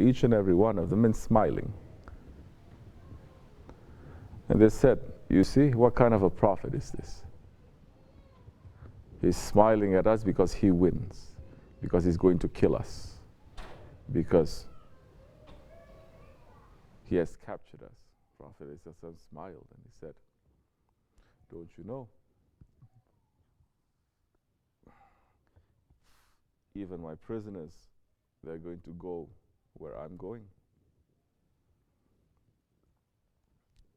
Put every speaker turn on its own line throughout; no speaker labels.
each and every one of them and smiling. And they said, you see, what kind of a prophet is this? He's smiling at us because he wins, because he's going to kill us, because he has captured us. Prophet ﷺ smiled and he said, don't you know? Even my prisoners, they're going to go where I'm going.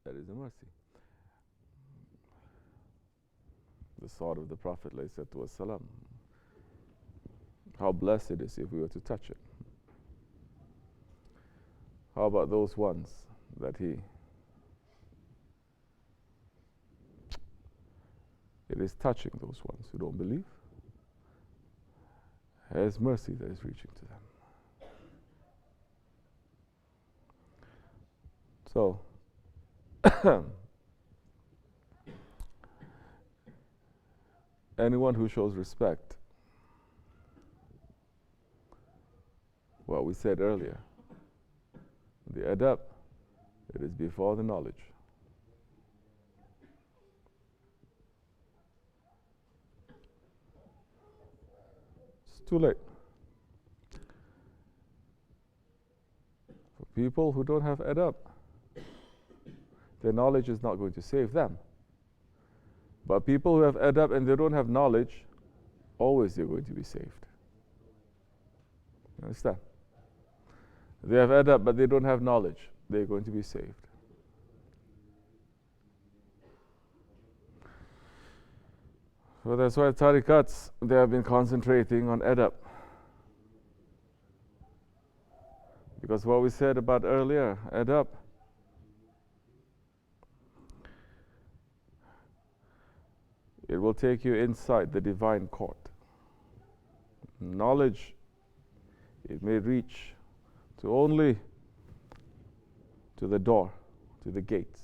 That is a mercy. The sword of the Prophet ﷺ, how blessed it is if we were to touch it. How about those ones that it is touching those ones who don't believe? There's mercy that is reaching to them. So, anyone who shows respect, what we said earlier, the adab, it is before the knowledge. It's too late. For people who don't have adab, their knowledge is not going to save them. But people who have adab and they don't have knowledge, always they're going to be saved. You understand? They have adab but they don't have knowledge, they're going to be saved. So that's why Tarikats, they have been concentrating on adab. Because what we said about earlier, adab, it will take you inside the divine court. Knowledge, it may reach to only to the door, to the gates.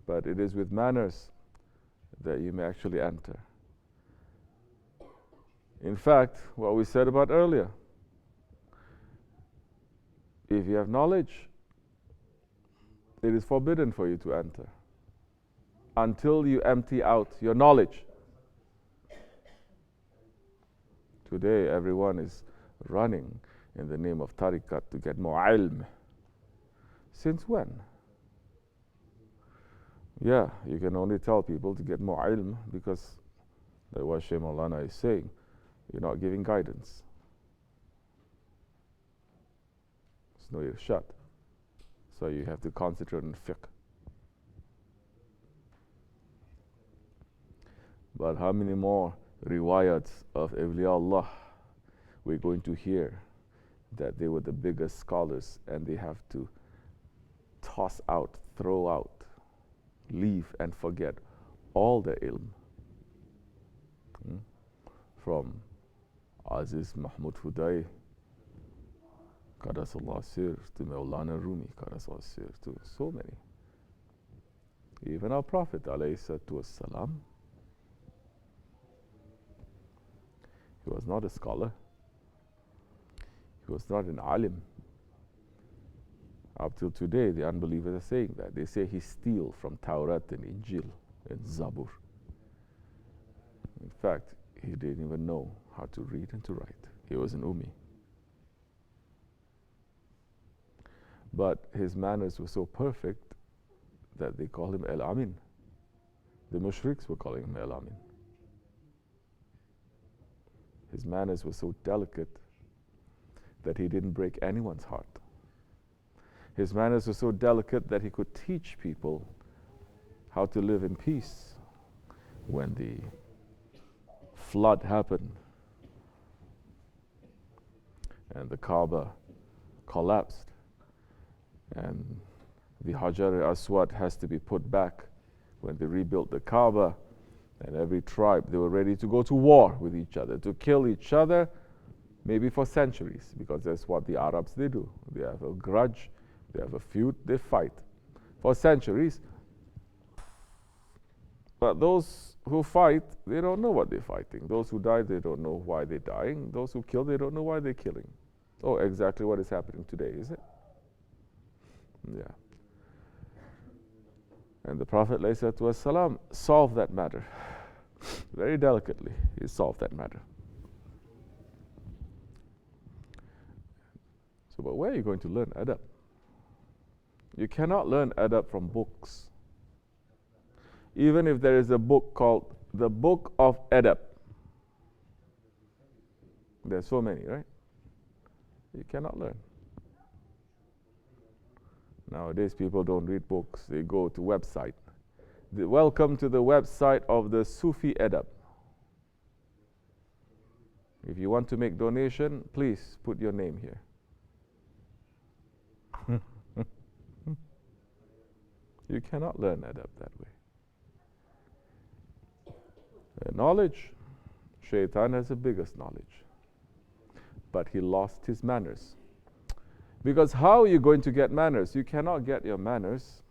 But it is with manners that you may actually enter. In fact, what we said about earlier, if you have knowledge, it is forbidden for you to enter until you empty out your knowledge. Today, everyone is running in the name of Tarikat to get more ilm. Since when? Yeah, you can only tell people to get more ilm because that's what Shaykh Maulana is saying. You're not giving guidance. It's no irshad. So you have to concentrate on fiqh. But how many more riwayats of awliya Allah we're going to hear that they were the biggest scholars and they have to toss out, throw out, leave and forget all their ilm. From Aziz Mahmud Hudai, Qadasallah Sir, to Maulana Rumi, Qadasallah Sir, to so many. Even our Prophet alayhi salatu wassalam, he was not a scholar. He was not an alim. Up till today, the unbelievers are saying that. They say he steals from Tawrat and Injil and Zabur. In fact, he didn't even know how to read and to write. He was an ummi. But his manners were so perfect that they call him al-amin. The mushriks were calling him al-amin. His manners were so delicate that he didn't break anyone's heart. His manners were so delicate that he could teach people how to live in peace. When the flood happened and the Kaaba collapsed and the Hajar al-Aswad has to be put back, when they rebuilt the Kaaba, and every tribe, they were ready to go to war with each other, to kill each other, maybe for centuries, because that's what the Arabs, they do. They have a grudge, they have a feud, they fight for centuries. But those who fight, they don't know what they're fighting. Those who die, they don't know why they're dying. Those who kill, they don't know why they're killing. Oh, exactly what is happening today, is it? Yeah. And the Prophet ﷺ solved that matter. Very delicately, he solved that matter. So, but where are you going to learn adab? You cannot learn adab from books. Even if there is a book called the Book of Adab. There's so many, right? You cannot learn. Nowadays, people don't read books. They go to website. Welcome to the website of the Sufi Adab. If you want to make donation, please put your name here. You cannot learn adab that way. Knowledge, Shaitan has the biggest knowledge. But he lost his manners. Because how are you going to get manners? You cannot get your manners.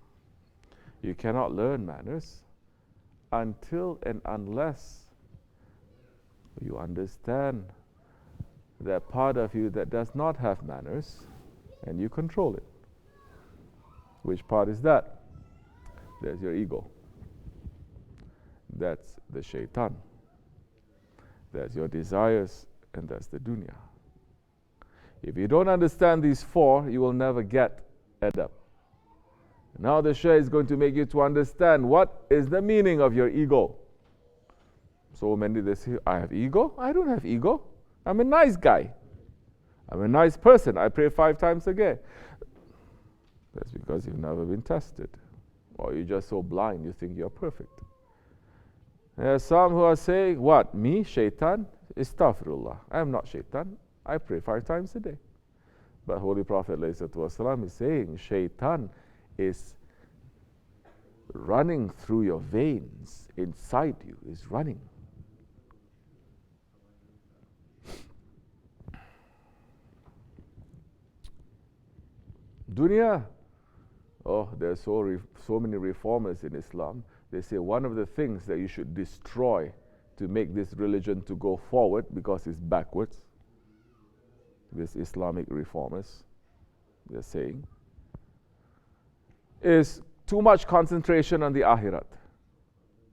You cannot learn manners until and unless you understand that part of you that does not have manners and you control it. Which part is that? There's your ego. That's the shaitan. That's your desires, and that's the dunya. If you don't understand these four, you will never get adab. Now the Shaykh is going to make you to understand what is the meaning of your ego. So many they say, I have ego? I don't have ego. I'm a nice guy. I'm a nice person. I pray 5 times a day. That's because you've never been tested. Or you're just so blind you think you're perfect. There are some who are saying, what, me, shaitan? Astaghfirullah. I am not shaitan. I pray 5 times a day. But Holy Prophet ﷺ is saying, shaitan is running through your veins, inside you, is running. Dunya, oh, there's so many reformers in Islam. They say one of the things that you should destroy to make this religion to go forward because it's backwards, these Islamic reformers, they're saying, is too much concentration on the akhirat.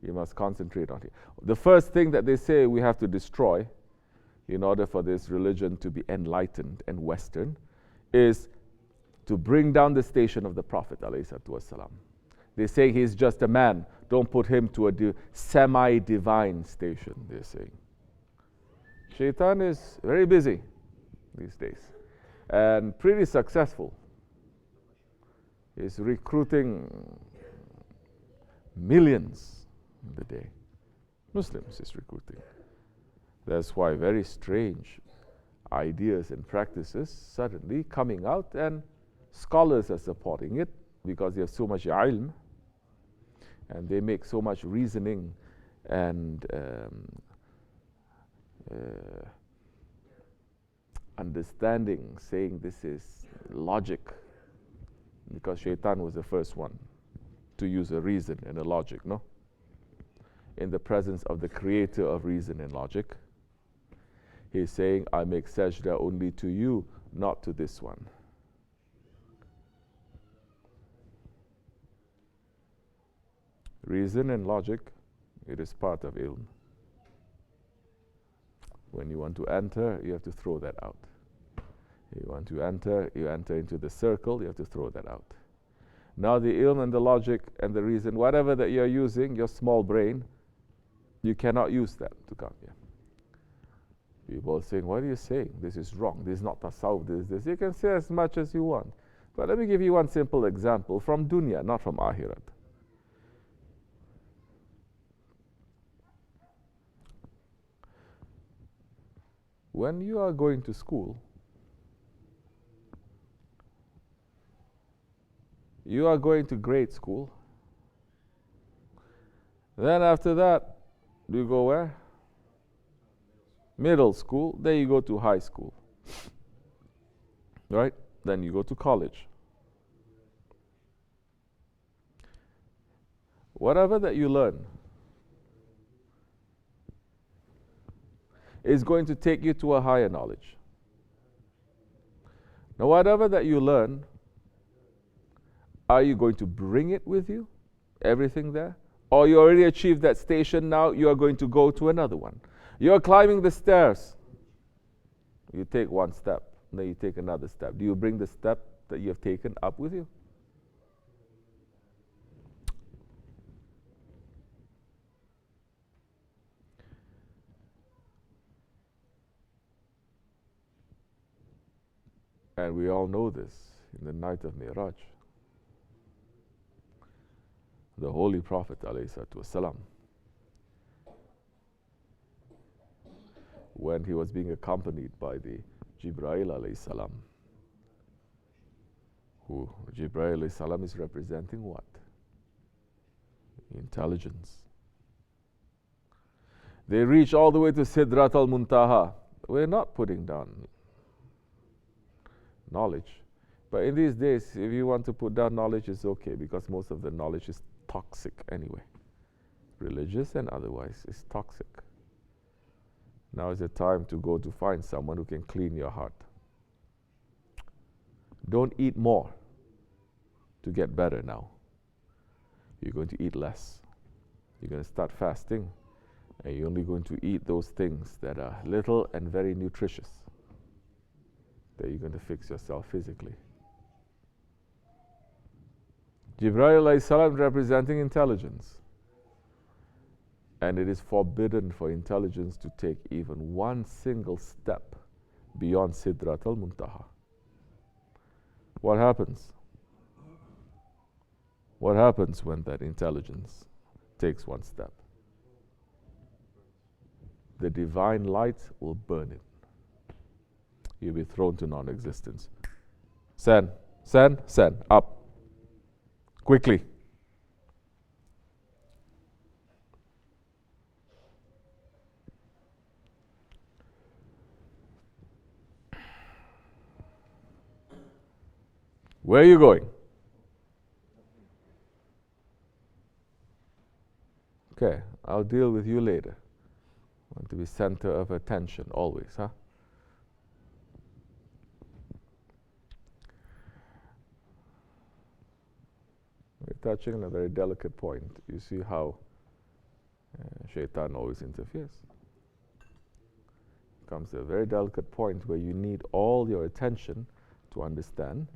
You must concentrate on it. The first thing that they say we have to destroy in order for this religion to be enlightened and Western is to bring down the station of the Prophet ﷺ. They say he's just a man. Don't put him to a semi-divine station, they're saying. Shaitan is very busy these days and pretty successful. He's recruiting millions in the day. Muslims is recruiting. That's why very strange ideas and practices suddenly coming out, and scholars are supporting it because they have so much ilm and they make so much reasoning and understanding, saying this is logic, because shaitan was the first one to use a reason and a logic, no? In the presence of the creator of reason and logic, he's saying, I make sajda only to you, not to this one. Reason and logic, it is part of ilm. When you want to enter, you have to throw that out. You want to enter, you enter into the circle, you have to throw that out. Now the ilm and the logic and the reason, whatever that you're using, your small brain, you cannot use that to come here. People are saying, what are you saying? This is wrong. This is not tasawwuf, this is this. You can say as much as you want. But let me give you one simple example from dunya, not from akhirat. When you are going to school, you are going to grade school. Then after that, you go where? Middle school. Then you go to high school. Right? Then you go to college. Whatever that you learn is going to take you to a higher knowledge. Now, whatever that you learn, are you going to bring it with you? Everything there? Or you already achieved that station, now you are going to go to another one. You are climbing the stairs. You take one step, then you take another step. Do you bring the step that you have taken up with you? And we all know this in the night of Mi'raj. The Holy Prophet ﷺ, when he was being accompanied by the Jibreel ﷺ, who Jibreel ﷺ is representing what? Intelligence. They reach all the way to Sidrat al-Muntaha. We're not putting down knowledge. But in these days, if you want to put down knowledge, it's okay, because most of the knowledge is toxic anyway. Religious and otherwise, it's toxic. Now is the time to go to find someone who can clean your heart. Don't eat more to get better now. You're going to eat less. You're going to start fasting, and you're only going to eat those things that are little and very nutritious, that you're going to fix yourself physically. Jibreel alayhi salam representing intelligence. And it is forbidden for intelligence to take even one single step beyond Sidrat al-Muntaha. What happens? What happens when that intelligence takes one step? The divine light will burn it. You'll be thrown to non-existence. Send, up. Quickly. Where are you going? Okay, I'll deal with you later. Want to be center of attention always, huh? We're touching on a very delicate point. You see how Shaitan always interferes. Comes to a very delicate point where you need all your attention to understand.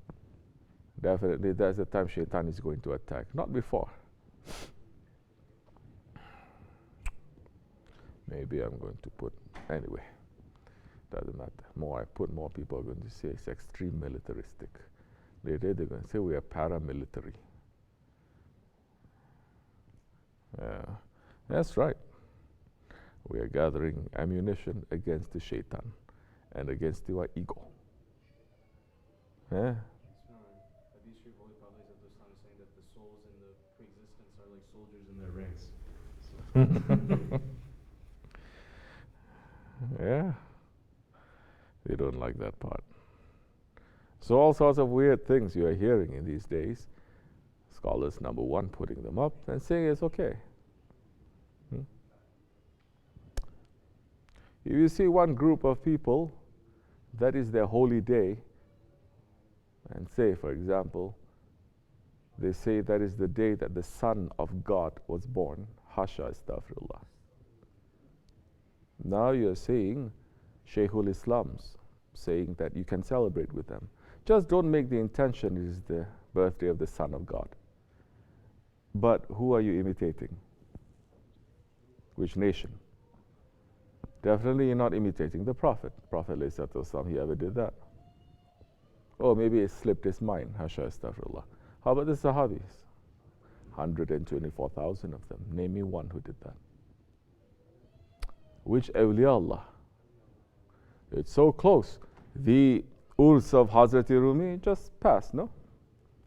Definitely that's the time Shaitan is going to attack, not before. Maybe I'm going to put, anyway, doesn't matter. More I put, more people are going to say it's extreme militaristic. Later they're going to say we are paramilitary. That's right. We are gathering ammunition against the Shaitan and against your ego. Yeah.
Saying that the souls in the pre-existence are like soldiers in their ranks.
Yeah. They don't like that part. So all sorts of weird things you are hearing in these days. Scholars, number one, putting them up and saying it's okay. If you see one group of people, that is their holy day, and say, for example, they say that is the day that the Son of God was born. Hasha astaghfirullah. Now you're saying Shaykhul Islam's saying that you can celebrate with them. Just don't make the intention it is the birthday of the Son of God. But who are you imitating? Which nation? Definitely you're not imitating the Prophet. Prophet ﷺ, he ever did that. Oh, maybe it slipped his mind. Hasha astaghfirullah. How about the Sahabis? 124,000 of them. Name me one who did that. Which awliya Allah? It's so close. The Urs of Hazrat Rumi just passed, no?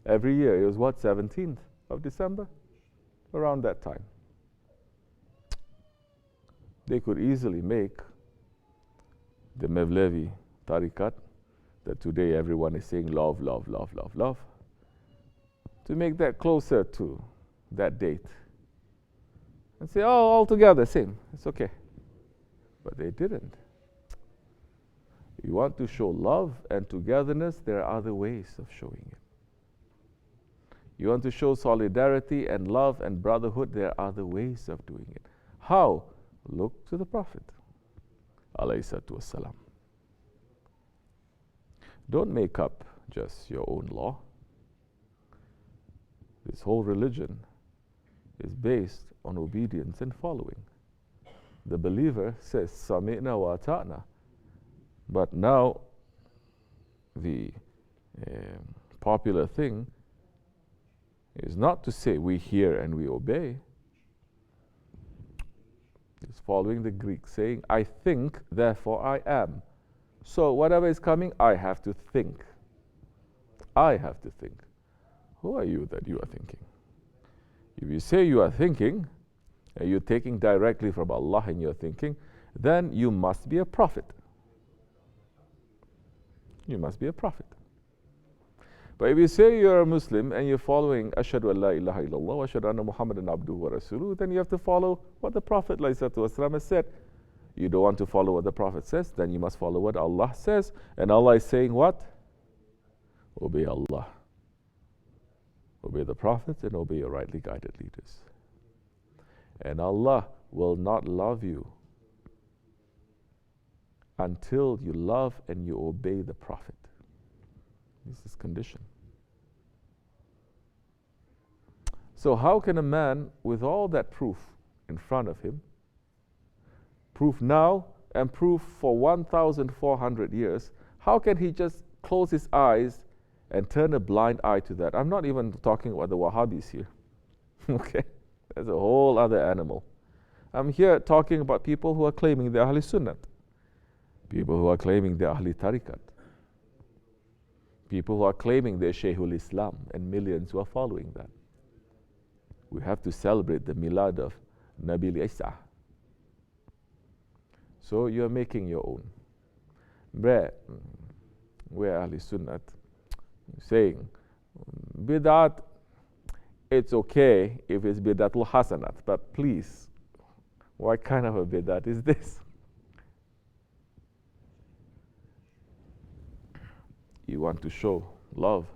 Every year. It was what, 17th of December? Around that time. They could easily make the Mevlevi Tarikat, that today everyone is saying love, love, love, love, love, to make that closer to that date. And say, oh, all together, same, it's okay. But they didn't. You want to show love and togetherness, there are other ways of showing it. You want to show solidarity and love and brotherhood, there are other ways of doing it. How? Look to the Prophet, alayhi salatu wassalam. Don't make up just your own law. This whole religion is based on obedience and following. The believer says, Sami'na wa ata'na. But now, the popular thing is not to say we hear and we obey. It's following the Greek saying, I think, therefore I am. So whatever is coming, I have to think. I have to think. Who are you that you are thinking? If you say you are thinking, and you're taking directly from Allah in your thinking, then you must be a prophet. You must be a prophet. But if you say you're a Muslim and you're following Ashhadu an la ilaha illallah wa ashhadu anna Muhammadan abduhu wa rasuluhu, then you have to follow what the Prophet ﷺ has said. You don't want to follow what the Prophet says, then you must follow what Allah says. And Allah is saying what? Obey Allah. Obey the Prophets and obey your rightly guided leaders. And Allah will not love you until you love and you obey the Prophet. This is condition. So how can a man with all that proof in front of him, proof now and proof for 1,400 years, how can he just close his eyes and turn a blind eye to that? I'm not even talking about the Wahhabis here. Okay? That's a whole other animal. I'm here talking about people who are claiming they're Ahl Sunnat, people who are claiming they're Ahl Tarikat, people who are claiming they're Shaykhul Islam, and millions who are following that. We have to celebrate the milad of Nabi U.S.A. So you're making your own. We're Ahl Sunnat, saying, Bid'at, it's okay if it's Bid'atul Hasanat, but please, what kind of a Bid'at is this? You want to show love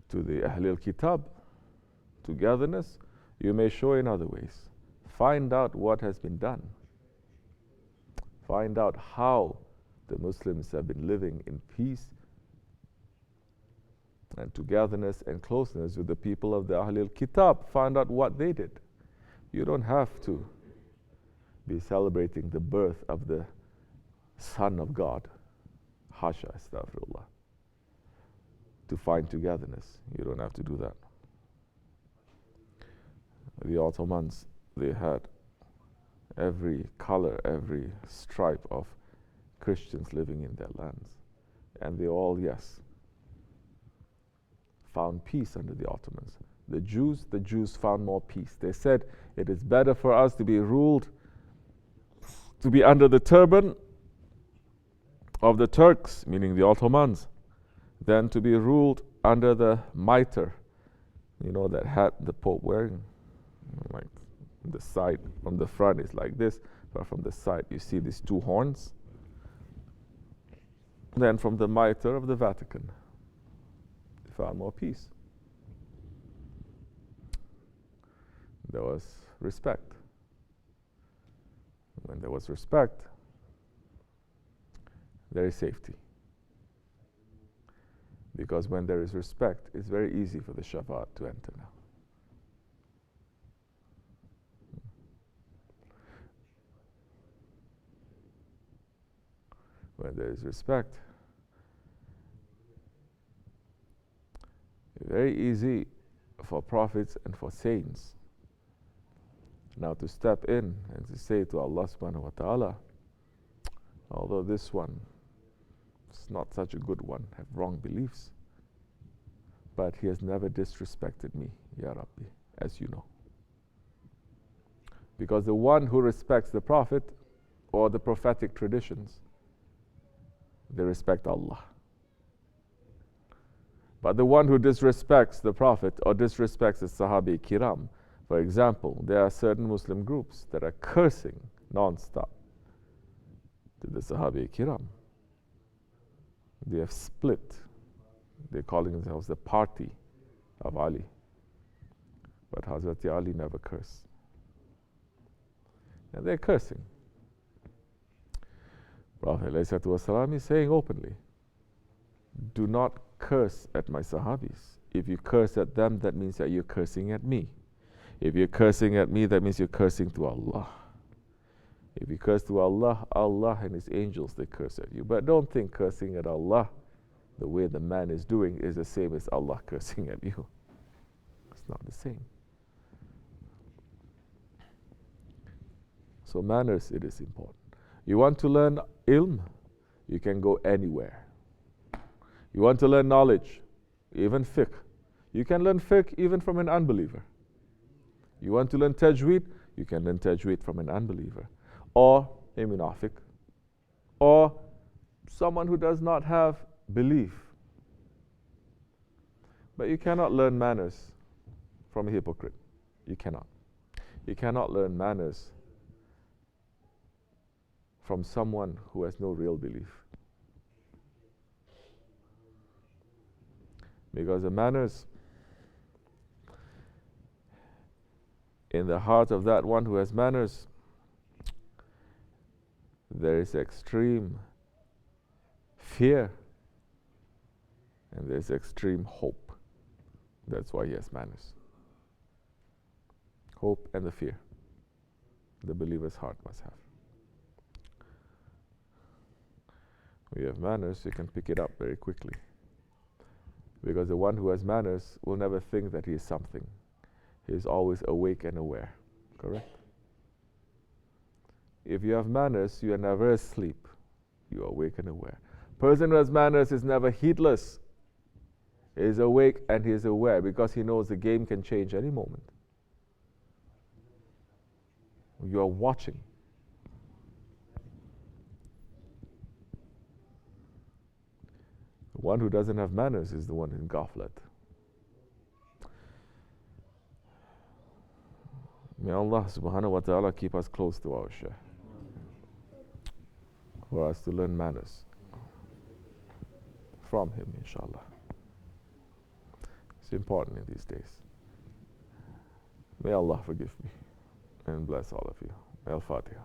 to the Ahlul Kitab, togetherness, you may show in other ways. Find out what has been done. Find out how the Muslims have been living in peace and togetherness and closeness with the people of the Ahlul Kitab. Find out what they did. You don't have to be celebrating the birth of the Son of God, Hasha, astaghfirullah, to find togetherness. You don't have to do that. The Ottomans, they had every color, every stripe of Christians living in their lands. And they all, yes, found peace under the Ottomans. The Jews found more peace. They said, it is better for us to be ruled, to be under the turban of the Turks, meaning the Ottomans, than to be ruled under the mitre. You know that hat the Pope wearing? Like the side, from the front is like this, but from the side you see these two horns. Then from the mitre of the Vatican, they found more peace. There was respect. When there was respect, there is safety. Because when there is respect, it's very easy for the Shafa'at to enter now. When there is respect, it's very easy for prophets and for saints now to step in and to say to Allah subhanahu wa ta'ala, although this one is not such a good one, have wrong beliefs, but he has never disrespected me, Ya Rabbi, as you know. Because the one who respects the Prophet or the prophetic traditions, they respect Allah. But the one who disrespects the Prophet or disrespects the Sahabi Kiram, for example, there are certain Muslim groups that are cursing non-stop to the Sahabi Kiram. They have split. They're calling themselves the party of Ali. But Hazrat Ali never cursed. And they're cursing. Prophet ﷺ is saying openly, do not curse at my Sahabis. If you curse at them, that means that you're cursing at me. If you're cursing at me, that means you're cursing to Allah. If you curse to Allah, Allah and His angels, they curse at you. But don't think cursing at Allah, the way the man is doing, is the same as Allah cursing at you. It's not the same. So manners, it is important. You want to learn ilm, you can go anywhere. You want to learn knowledge, even fiqh. You can learn fiqh even from an unbeliever. You want to learn tajweed, you can learn tajweed from an unbeliever. Or a munafiq. Or someone who does not have belief. But you cannot learn manners from a hypocrite. You cannot. You cannot learn manners from someone who has no real belief. Because the manners in the heart of that one who has manners, there is extreme fear and there's extreme hope. That's why he has manners. Hope and the fear the believer's heart must have. When you have manners, you can pick it up very quickly. Because the one who has manners will never think that he is something. He is always awake and aware. Correct? If you have manners, you are never asleep. You are awake and aware. Person who has manners is never heedless. He is awake and he is aware because he knows the game can change any moment. You are watching. The one who doesn't have manners is the one in ghaflat. May Allah subhanahu wa ta'ala keep us close to our Shaykh, for us to learn manners from him, inshallah. It's important in these days. May Allah forgive me and bless all of you. Al-Fatiha.